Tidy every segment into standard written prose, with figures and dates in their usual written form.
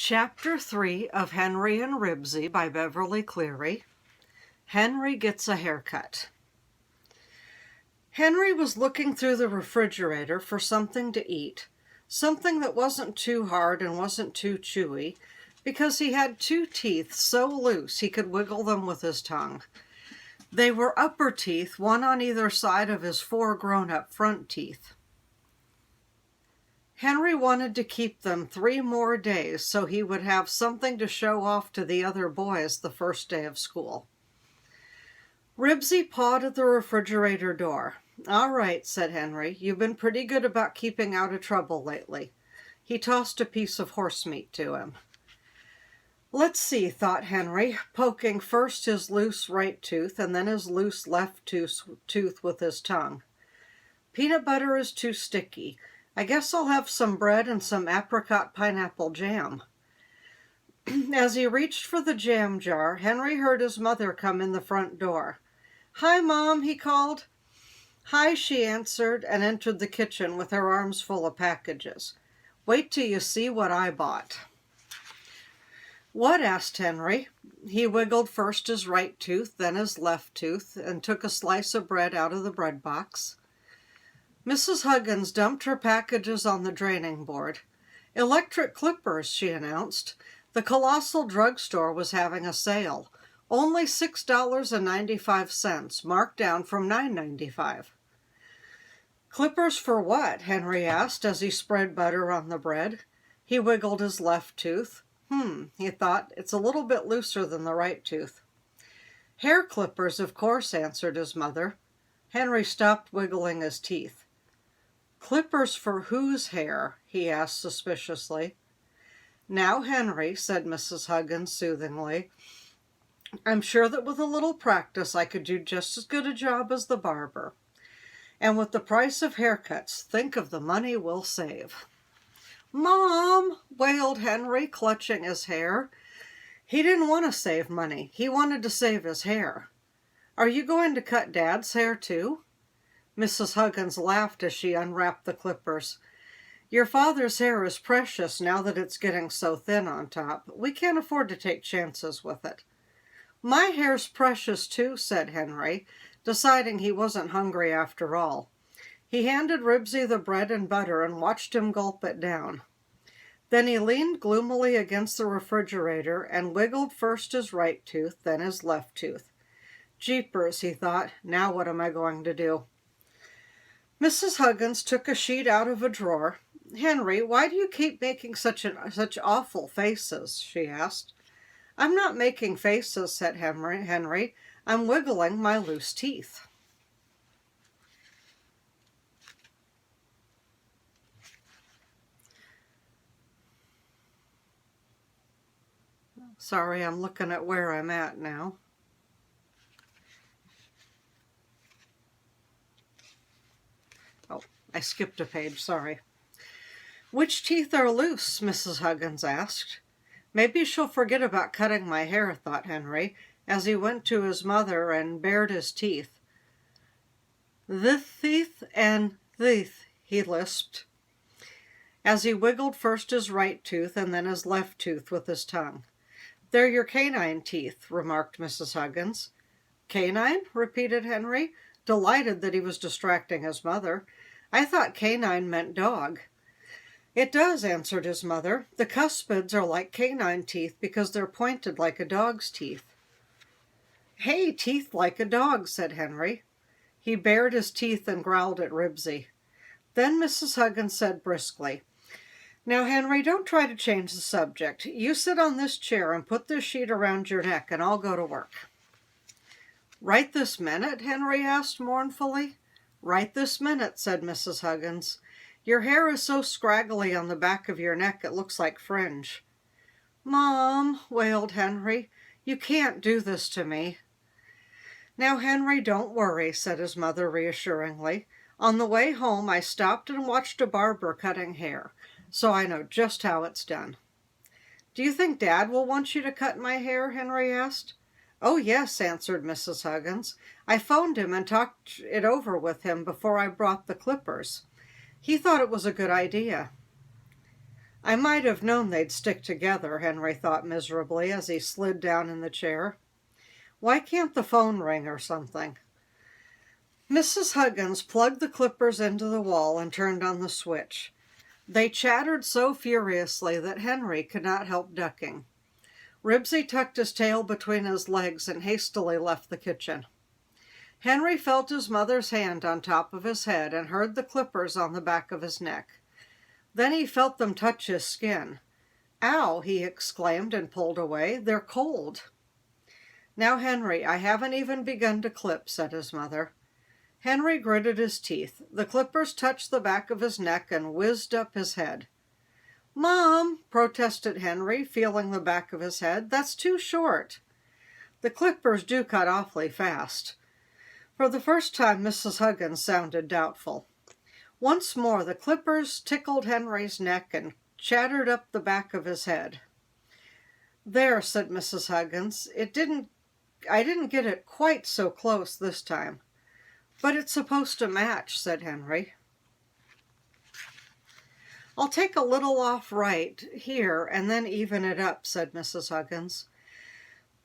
Chapter 3 of Henry and Ribsy by Beverly Cleary. Henry gets a haircut. Henry was looking through the refrigerator for something to eat, something that wasn't too hard and wasn't too chewy, because he had 2 teeth so loose he could wiggle them with his tongue. They were upper teeth, one on either side of his 4 grown-up front teeth. Henry wanted to keep them 3 more days so he would have something to show off to the other boys the first day of school. Ribsy pawed at the refrigerator door. "All right," said Henry. "You've been pretty good about keeping out of trouble lately." He tossed a piece of horse meat to him. "Let's see," thought Henry, poking first his loose right tooth and then his loose left tooth with his tongue. "Peanut butter is too sticky. I guess I'll have some bread and some apricot pineapple jam." As he reached for the jam jar, Henry heard his mother come in the front door. "Hi, Mom," he called. "Hi," she answered, and entered the kitchen with her arms full of packages. "Wait till you see what I bought." "What?" asked Henry. He wiggled first his right tooth, then his left tooth, and took a slice of bread out of the bread box. Mrs. Huggins dumped her packages on the draining board. "Electric clippers," she announced. The colossal drugstore was having a sale. Only $6.95, marked down from $9.95. "Clippers for what?" Henry asked as he spread butter on the bread. He wiggled his left tooth. He thought, "it's a little bit looser than the right tooth." "Hair clippers, of course," answered his mother. Henry stopped wiggling his teeth. "Clippers for whose hair?" he asked suspiciously. "Now, Henry," said Mrs. Huggins soothingly, "I'm sure that with a little practice I could do just as good a job as the barber. And with the price of haircuts, think of the money we'll save." "Mom!" wailed Henry, clutching his hair. He didn't want to save money. He wanted to save his hair. "Are you going to cut Dad's hair too?" Mrs. Huggins laughed as she unwrapped the clippers. "Your father's hair is precious now that it's getting so thin on top. We can't afford to take chances with it." "My hair's precious too," said Henry, deciding he wasn't hungry after all. He handed Ribsy the bread and butter and watched him gulp it down. Then he leaned gloomily against the refrigerator and wiggled first his right tooth, then his left tooth. "Jeepers," he thought, "now what am I going to do?" Mrs. Huggins took a sheet out of a drawer. "Henry, why do you keep making such awful faces?" she asked. "I'm not making faces," said Henry. "I'm wiggling my loose teeth." Sorry, I'm looking at where I'm at now. Oh, I skipped a page, sorry. "Which teeth are loose?" Mrs. Huggins asked. "Maybe she'll forget about cutting my hair," thought Henry, as he went to his mother and bared his teeth. "This teeth and this," he lisped, as he wiggled first his right tooth and then his left tooth with his tongue. "They're your canine teeth," remarked Mrs. Huggins. "Canine?" repeated Henry, delighted that he was distracting his mother. "I thought canine meant dog." "It does," answered his mother. "The cuspids are like canine teeth because they're pointed like a dog's teeth." "Hey, teeth like a dog," said Henry. He bared his teeth and growled at Ribsy. Then Mrs. Huggins said briskly, "Now, Henry, don't try to change the subject. You sit on this chair and put this sheet around your neck, and I'll go to work." "Right this minute?" Henry asked mournfully. "Right this minute," said Mrs. Huggins. "Your hair is so scraggly on the back of your neck it looks like fringe." "Mom," wailed Henry, "you can't do this to me." "Now, Henry, don't worry," said his mother reassuringly. "On the way home I stopped and watched a barber cutting hair, so I know just how it's done." "Do you think Dad will want you to cut my hair?" Henry asked. "Oh, yes," answered Mrs. Huggins. "I phoned him and talked it over with him before I brought the clippers. He thought it was a good idea." I might have known they'd stick together, Henry thought miserably as he slid down in the chair. Why can't the phone ring or something? Mrs. Huggins plugged the clippers into the wall and turned on the switch. They chattered so furiously that Henry could not help ducking. Ribsy tucked his tail between his legs and hastily left the kitchen. Henry felt his mother's hand on top of his head and heard the clippers on the back of his neck. Then he felt them touch his skin. "Ow!" he exclaimed and pulled away. "They're cold." "Now, Henry, I haven't even begun to clip," said his mother. Henry gritted his teeth. The clippers touched the back of his neck and whizzed up his head. "Mom," protested Henry, feeling the back of his head, "that's too short." The clippers do cut awfully fast. For the first time, Mrs. Huggins sounded doubtful. Once more, the clippers tickled Henry's neck and chattered up the back of his head. "There," said Mrs. Huggins, I didn't get it quite so close this time." "But it's supposed to match," said Henry. "I'll take a little off right here and then even it up," said Mrs. Huggins.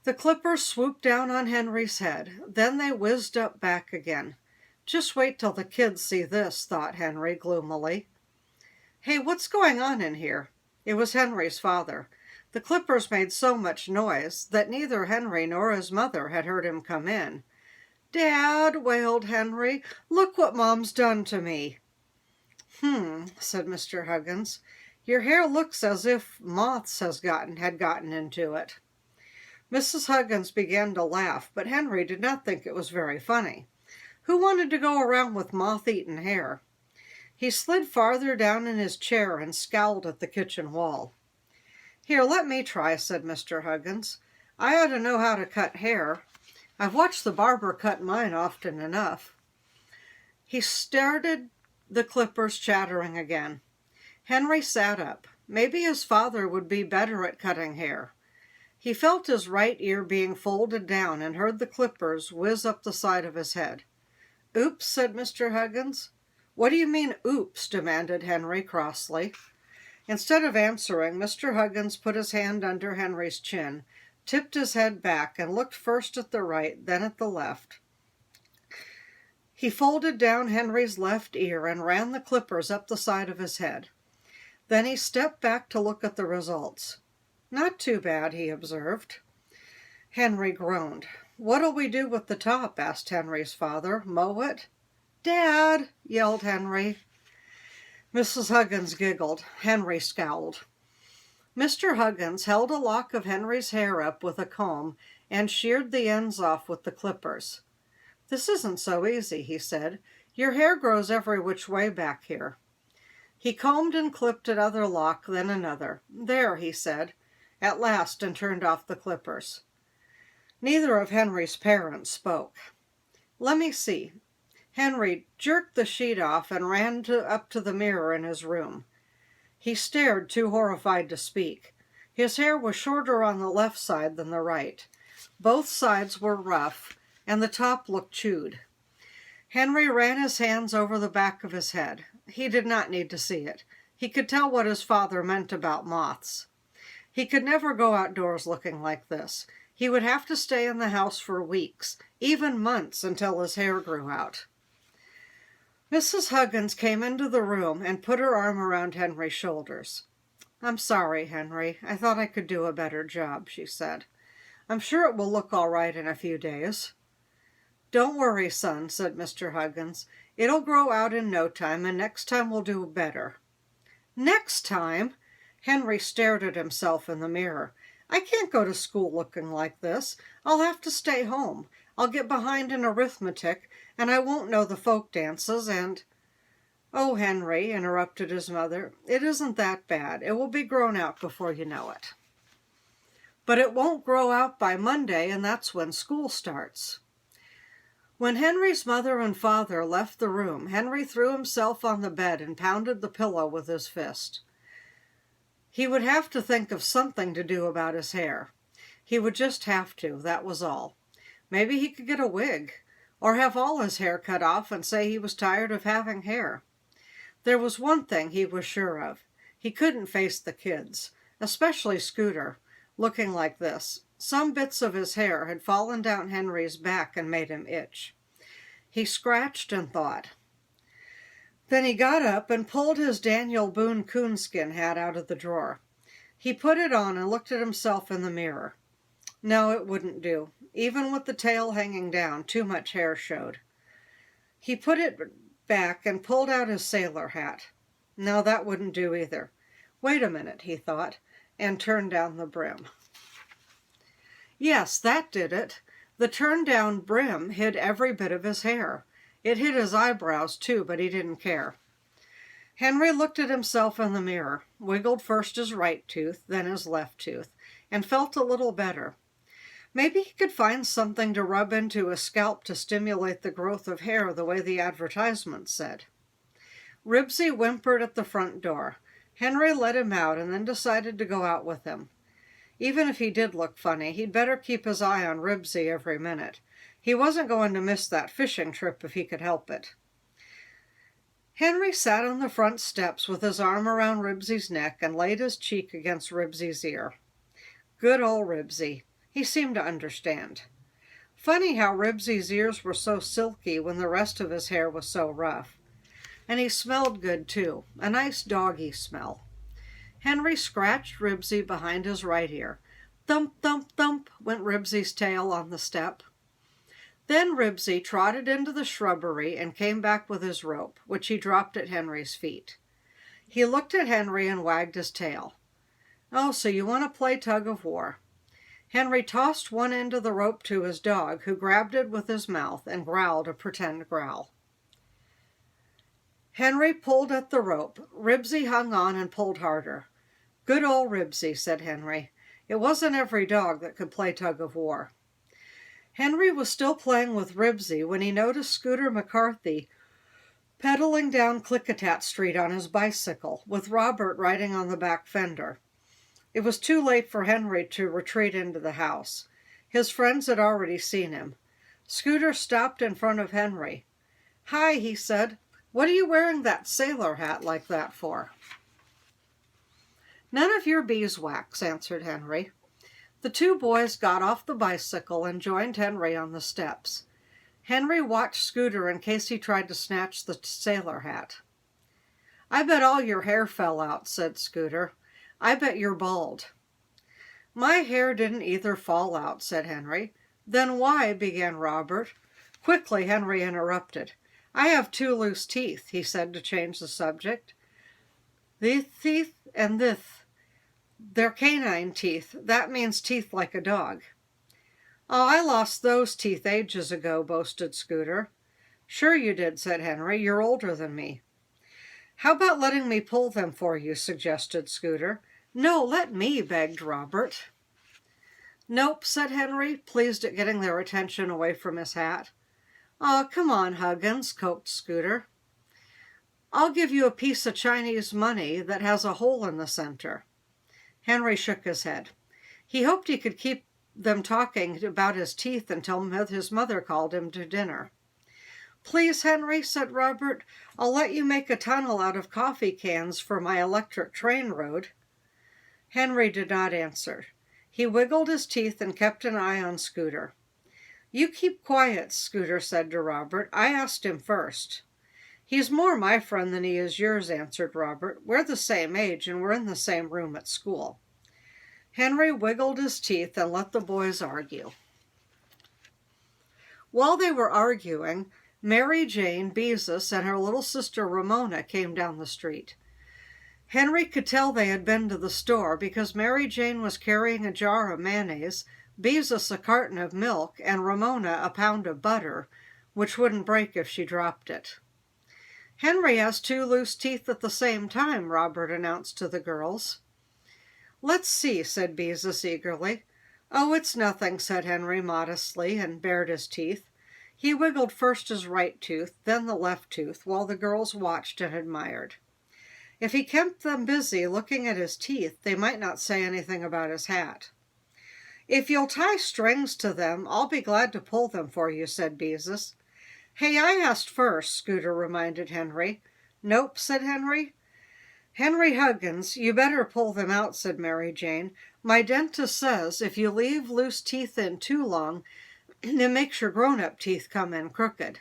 The clippers swooped down on Henry's head. Then they whizzed up back again. "Just wait till the kids see this," thought Henry gloomily. "Hey, what's going on in here?" It was Henry's father. The clippers made so much noise that neither Henry nor his mother had heard him come in. "Dad," wailed Henry, "look what Mom's done to me." Said Mr. Huggins. "Your hair looks as if moths had gotten into it." Mrs. Huggins began to laugh, but Henry did not think it was very funny. Who wanted to go around with moth-eaten hair? He slid farther down in his chair and scowled at the kitchen wall. "Here, let me try," said Mr. Huggins. "I ought to know how to cut hair. I've watched the barber cut mine often enough." He started the clippers chattering again. Henry sat up. Maybe his father would be better at cutting hair. He felt his right ear being folded down and heard the clippers whiz up the side of his head. "Oops," said Mr. Huggins. "What do you mean, oops?" demanded Henry crossly. Instead of answering, Mr. Huggins put his hand under Henry's chin, tipped his head back, and looked first at the right, then at the left. He folded down Henry's left ear and ran the clippers up the side of his head. Then he stepped back to look at the results. "Not too bad," he observed. Henry groaned. "What'll we do with the top?" asked Henry's father. "Mow it?" "Dad!" yelled Henry. Mrs. Huggins giggled. Henry scowled. Mr. Huggins held a lock of Henry's hair up with a comb and sheared the ends off with the clippers. "This isn't so easy," he said. "Your hair grows every which way back here." He combed and clipped another lock, then another. "There," he said, at last, and turned off the clippers. Neither of Henry's parents spoke. "Let me see." Henry jerked the sheet off and ran up to the mirror in his room. He stared, too horrified to speak. His hair was shorter on the left side than the right. Both sides were rough, and the top looked chewed. Henry ran his hands over the back of his head. He did not need to see it. He could tell what his father meant about moths. He could never go outdoors looking like this. He would have to stay in the house for weeks, even months, until his hair grew out. Mrs. Huggins came into the room and put her arm around Henry's shoulders. "I'm sorry, Henry. I thought I could do a better job," she said. "I'm sure it will look all right in a few days." "Don't worry, son," said Mr. Huggins. "It'll grow out in no time, and next time we'll do better." "Next time?" Henry stared at himself in the mirror. "I can't go to school looking like this. I'll have to stay home. I'll get behind in arithmetic, and I won't know the folk dances, and—" "Oh, Henry," interrupted his mother, "it isn't that bad. It will be grown out before you know it." "But it won't grow out by Monday, and that's when school starts." When Henry's mother and father left the room, Henry threw himself on the bed and pounded the pillow with his fist. He would have to think of something to do about his hair. He would just have to, that was all. Maybe he could get a wig, or have all his hair cut off and say he was tired of having hair. There was one thing he was sure of. He couldn't face the kids, especially Scooter, looking like this. Some bits of his hair had fallen down Henry's back and made him itch. He scratched and thought. Then he got up and pulled his Daniel Boone coonskin hat out of the drawer. He put it on and looked at himself in the mirror. No, it wouldn't do. Even with the tail hanging down, too much hair showed. He put it back and pulled out his sailor hat. No, that wouldn't do either. Wait a minute, he thought, and turned down the brim. Yes, that did it. The turned-down brim hid every bit of his hair. It hid his eyebrows, too, but he didn't care. Henry looked at himself in the mirror, wiggled first his right tooth, then his left tooth, and felt a little better. Maybe he could find something to rub into his scalp to stimulate the growth of hair the way the advertisement said. Ribsy whimpered at the front door. Henry let him out and then decided to go out with him. Even if he did look funny, he'd better keep his eye on Ribsy every minute. He wasn't going to miss that fishing trip if he could help it. Henry sat on the front steps with his arm around Ribsy's neck and laid his cheek against Ribsy's ear. Good old Ribsy. He seemed to understand. Funny how Ribsy's ears were so silky when the rest of his hair was so rough. And he smelled good, too. A nice doggy smell. Henry scratched Ribsy behind his right ear. Thump, thump, thump went Ribsy's tail on the step. Then Ribsy trotted into the shrubbery and came back with his rope, which he dropped at Henry's feet. He looked at Henry and wagged his tail. Oh, so you want to play tug-of-war. Henry tossed one end of the rope to his dog, who grabbed it with his mouth and growled a pretend growl. Henry pulled at the rope. Ribsy hung on and pulled harder. Good old Ribsy, said Henry. It wasn't every dog that could play tug-of-war. Henry was still playing with Ribsy when he noticed Scooter McCarthy pedaling down Klickitat Street on his bicycle, with Robert riding on the back fender. It was too late for Henry to retreat into the house. His friends had already seen him. Scooter stopped in front of Henry. Hi, he said. What are you wearing that sailor hat like that for? None of your beeswax, answered Henry. The two boys got off the bicycle and joined Henry on the steps. Henry watched Scooter in case he tried to snatch the sailor hat. I bet all your hair fell out, said Scooter. I bet you're bald. My hair didn't either fall out, said Henry. Then why, began Robert. Quickly, Henry interrupted. I have 2 loose teeth, he said to change the subject. These teeth and this. They're canine teeth. That means teeth like a dog. Oh, I lost those teeth ages ago, boasted Scooter. Sure you did, said Henry. You're older than me. How about letting me pull them for you, suggested Scooter. No, let me, begged Robert. Nope, said Henry, pleased at getting their attention away from his hat. Oh, come on, Huggins, coaxed Scooter. I'll give you a piece of Chinese money that has a hole in the center. Henry shook his head. He hoped he could keep them talking about his teeth until his mother called him to dinner. Please, Henry, said Robert, I'll let you make a tunnel out of coffee cans for my electric train road. Henry did not answer. He wiggled his teeth and kept an eye on Scooter. You keep quiet, Scooter said to Robert. I asked him first. He's more my friend than he is yours, answered Robert. We're the same age, and we're in the same room at school. Henry wiggled his teeth and let the boys argue. While they were arguing, Mary Jane Beezus and her little sister Ramona came down the street. Henry could tell they had been to the store because Mary Jane was carrying a jar of mayonnaise, Beezus a carton of milk, and Ramona a pound of butter, which wouldn't break if she dropped it. Henry has 2 loose teeth at the same time, Robert announced to the girls. Let's see, said Beezus eagerly. Oh, it's nothing, said Henry modestly, and bared his teeth. He wiggled first his right tooth, then the left tooth, while the girls watched and admired. If he kept them busy looking at his teeth, they might not say anything about his hat. If you'll tie strings to them, I'll be glad to pull them for you, said Beezus. Hey, I asked first, Scooter reminded Henry. Nope, said Henry. Henry Huggins, you better pull them out, said Mary Jane. My dentist says if you leave loose teeth in too long, it makes your grown-up teeth come in crooked.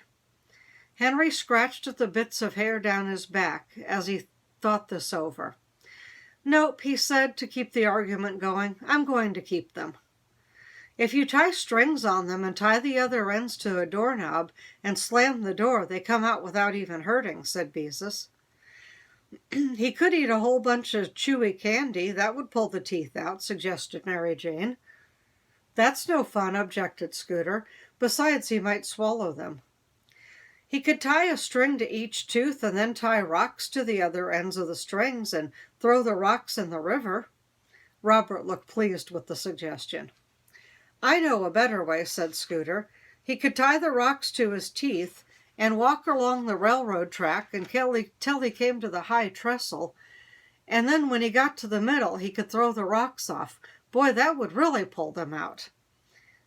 Henry scratched at the bits of hair down his back as he thought this over. Nope, he said to keep the argument going. I'm going to keep them. If you tie strings on them and tie the other ends to a doorknob and slam the door, they come out without even hurting, said Beezus. He could eat a whole bunch of chewy candy. That would pull the teeth out, suggested Mary Jane. That's no fun, objected Scooter. Besides, he might swallow them. He could tie a string to each tooth and then tie rocks to the other ends of the strings and throw the rocks in the river. Robert looked pleased with the suggestion. I know a better way, said Scooter. He could tie the rocks to his teeth and walk along the railroad track until he came to the high trestle, and then when he got to the middle, he could throw the rocks off. Boy, that would really pull them out.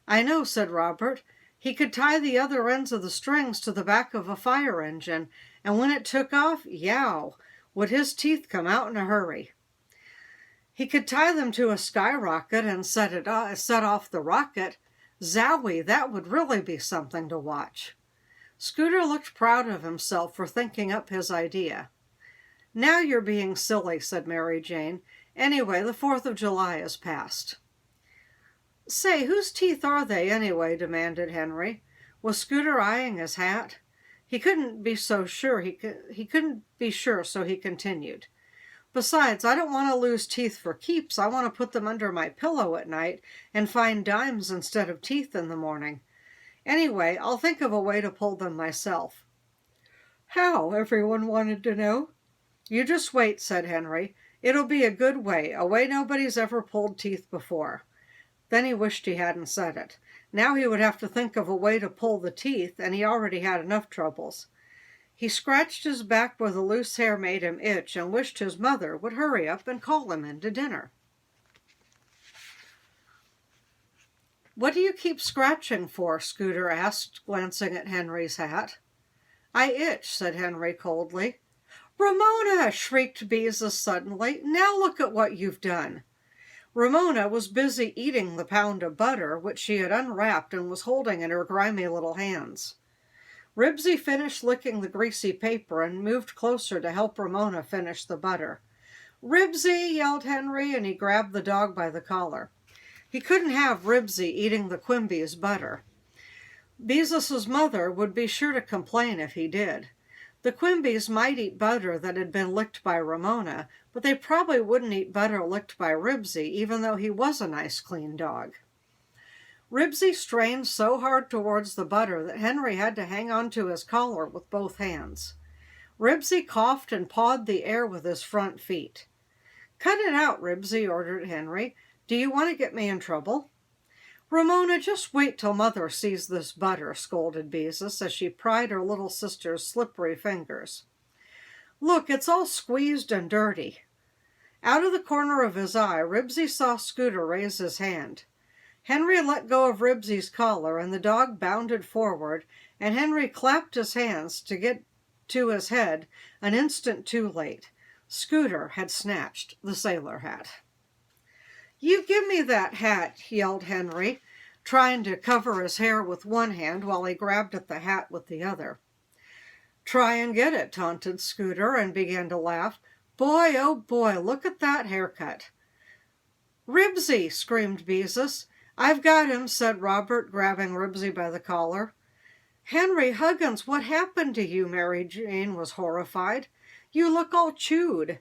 I know, said Robert. He could tie the other ends of the strings to the back of a fire engine, and when it took off, yow, would his teeth come out in a hurry. He could tie them to a skyrocket and set off the rocket. Zowie, that would really be something to watch. Scooter looked proud of himself for thinking up his idea. Now you're being silly, said Mary Jane. Anyway, the 4th of July is past. Say, whose teeth are they anyway? Demanded Henry. Was Scooter eyeing his hat? He couldn't be so sure. He couldn't be sure, so he continued. Besides, I don't want to lose teeth for keeps. I want to put them under my pillow at night and find dimes instead of teeth in the morning. Anyway, I'll think of a way to pull them myself. How? Everyone wanted to know. You just wait, said Henry. It'll be a good way, a way nobody's ever pulled teeth before. Then he wished he hadn't said it. Now he would have to think of a way to pull the teeth, and he already had enough troubles. He scratched his back where the loose hair made him itch and wished his mother would hurry up and call him in to dinner. What do you keep scratching for? Scooter asked, glancing at Henry's hat. I itch, said Henry coldly. Ramona! Shrieked Beezus suddenly. Now look at what you've done. Ramona was busy eating the pound of butter, which she had unwrapped and was holding in her grimy little hands. Ribsy finished licking the greasy paper and moved closer to help Ramona finish the butter. Ribsy! Yelled Henry, and he grabbed the dog by the collar. He couldn't have Ribsy eating the Quimby's butter. Beezus's mother would be sure to complain if he did. The Quimbys might eat butter that had been licked by Ramona, but they probably wouldn't eat butter licked by Ribsy, even though he was a nice, clean dog. Ribsy strained so hard towards the butter that Henry had to hang on to his collar with both hands. Ribsy coughed and pawed the air with his front feet. Cut it out, Ribsy, ordered Henry. Do you want to get me in trouble? Ramona, just wait till Mother sees this butter, scolded Beezus as she pried her little sister's slippery fingers. Look, it's all squeezed and dirty. Out of the corner of his eye, Ribsy saw Scooter raise his hand. Henry let go of Ribsy's collar, and the dog bounded forward, and Henry clapped his hands to get to his head an instant too late. Scooter had snatched the sailor hat. You give me that hat, yelled Henry, trying to cover his hair with one hand while he grabbed at the hat with the other. Try and get it, taunted Scooter, and began to laugh. Boy, oh boy, look at that haircut. Ribsy, screamed Beezus. I've got him, said Robert, grabbing Ribsy by the collar. Henry Huggins, what happened to you? Mary Jane was horrified. You look all chewed.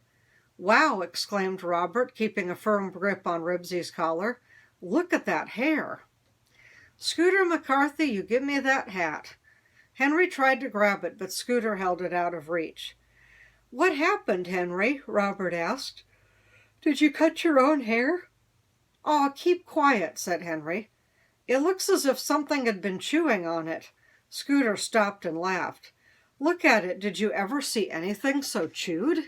Wow, exclaimed Robert, keeping a firm grip on Ribsy's collar. Look at that hair. Scooter McCarthy, you give me that hat. Henry tried to grab it, but Scooter held it out of reach. What happened, Henry? Robert asked. Did you cut your own hair? Oh, keep quiet, said Henry. It looks as if something had been chewing on it. Scooter stopped and laughed. Look at it. Did you ever see anything so chewed?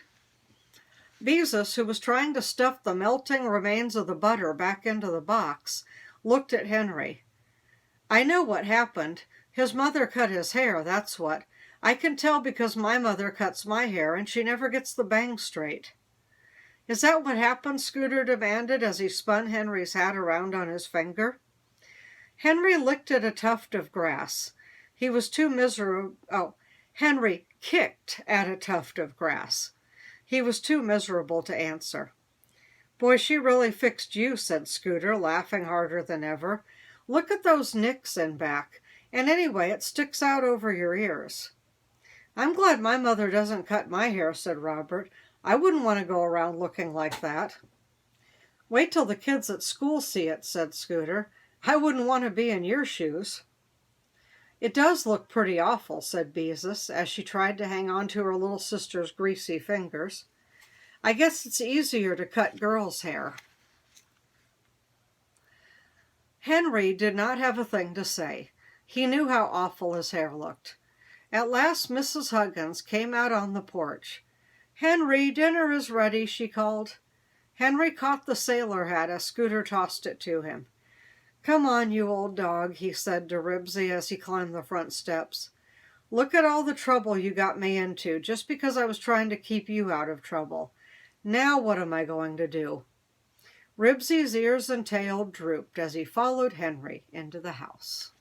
Beezus, who was trying to stuff the melting remains of the butter back into the box, looked at Henry. I know what happened. His mother cut his hair, that's what. I can tell because my mother cuts my hair and she never gets the bangs straight. Is that what happened? Scooter demanded as he spun Henry's hat around on his finger. Henry licked at a tuft of grass. He was too miserable. Oh, Henry kicked at a tuft of grass. He was too miserable to answer. Boy, she really fixed you, said Scooter, laughing harder than ever. Look at those nicks and back. And anyway, it sticks out over your ears. I'm glad my mother doesn't cut my hair, said Robert. I wouldn't want to go around looking like that. Wait till the kids at school see it, said Scooter. I wouldn't want to be in your shoes. It does look pretty awful, said Beezus, as she tried to hang on to her little sister's greasy fingers. I guess it's easier to cut girls' hair. Henry did not have a thing to say. He knew how awful his hair looked. At last Mrs. Huggins came out on the porch. Henry, dinner is ready, she called. Henry caught the sailor hat as Scooter tossed it to him. Come on, you old dog, he said to Ribsy as he climbed the front steps. Look at all the trouble you got me into just because I was trying to keep you out of trouble. Now what am I going to do? Ribsy's ears and tail drooped as he followed Henry into the house.